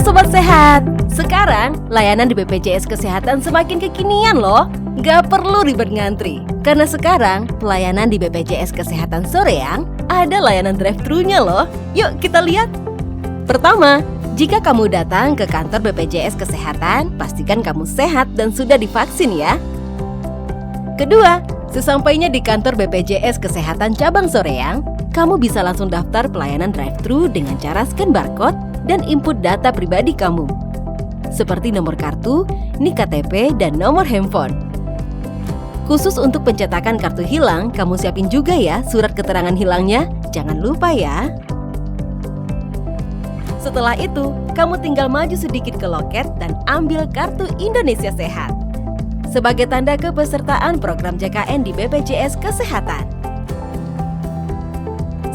Sobat Sehat, sekarang layanan di BPJS Kesehatan semakin kekinian loh. Gak perlu ribet ngantri, karena sekarang pelayanan di BPJS Kesehatan Soreang ada layanan drive-thru-nya loh. Yuk kita lihat. Pertama, jika kamu datang ke kantor BPJS Kesehatan, pastikan kamu sehat dan sudah divaksin ya. Kedua, sesampainya di kantor BPJS Kesehatan Cabang Soreang, kamu bisa langsung daftar pelayanan drive-thru dengan cara scan barcode dan input data pribadi kamu, seperti nomor kartu, NIK KTP, dan nomor handphone. Khusus untuk pencetakan kartu hilang, kamu siapin juga ya surat keterangan hilangnya, jangan lupa ya. Setelah itu, kamu tinggal maju sedikit ke loket dan ambil kartu Indonesia Sehat sebagai tanda kepesertaan program JKN di BPJS Kesehatan.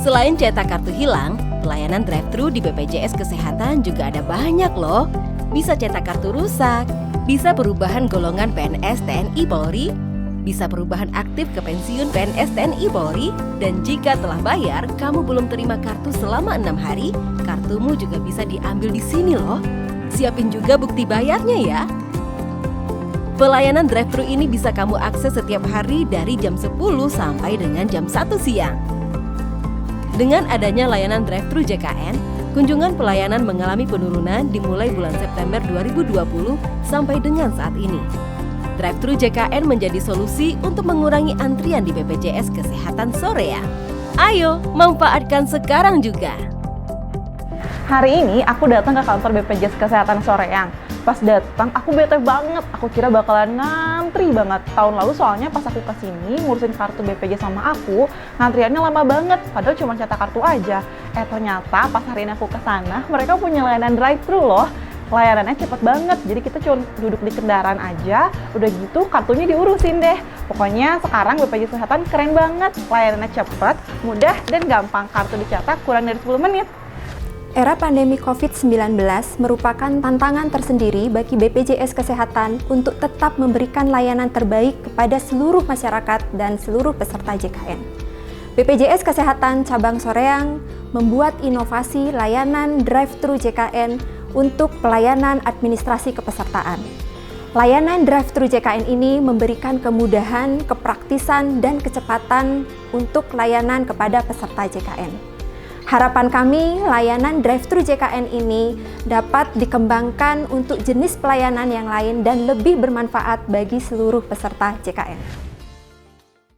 Selain cetak kartu hilang, pelayanan drive-thru di BPJS Kesehatan juga ada banyak loh. Bisa cetak kartu rusak, bisa perubahan golongan PNS TNI Polri, bisa perubahan aktif ke pensiun PNS TNI Polri, dan jika telah bayar, kamu belum terima kartu selama 6 hari, kartumu juga bisa diambil di sini loh. Siapin juga bukti bayarnya ya. Pelayanan drive-thru ini bisa kamu akses setiap hari dari jam 10 sampai dengan jam 1 siang. Dengan adanya layanan drive-thru JKN, kunjungan pelayanan mengalami penurunan dimulai bulan September 2020 sampai dengan saat ini. Drive-thru JKN menjadi solusi untuk mengurangi antrian di BPJS Kesehatan Soreang. Ayo, manfaatkan sekarang juga. Hari ini aku datang ke kantor BPJS Kesehatan Soreang. Pas datang aku bete banget, aku kira bakalan ngantri banget. Tahun lalu soalnya pas aku kesini ngurusin kartu BPJS sama aku, ngantriannya lama banget, padahal cuma cetak kartu aja. Ternyata pas hari ini aku kesana, mereka punya layanan drive-thru loh. Layanannya cepet banget, jadi kita cuma duduk di kendaraan aja, udah gitu kartunya diurusin deh. Pokoknya sekarang BPJS Kesehatan keren banget, layanannya cepet, mudah, dan gampang. Kartu dicetak kurang dari 10 menit. Era pandemi COVID-19 merupakan tantangan tersendiri bagi BPJS Kesehatan untuk tetap memberikan layanan terbaik kepada seluruh masyarakat dan seluruh peserta JKN. BPJS Kesehatan Cabang Soreang membuat inovasi layanan drive-thru JKN untuk pelayanan administrasi kepesertaan. Layanan drive-thru JKN ini memberikan kemudahan, kepraktisan, dan kecepatan untuk layanan kepada peserta JKN. Harapan kami, layanan drive-thru JKN ini dapat dikembangkan untuk jenis pelayanan yang lain dan lebih bermanfaat bagi seluruh peserta JKN.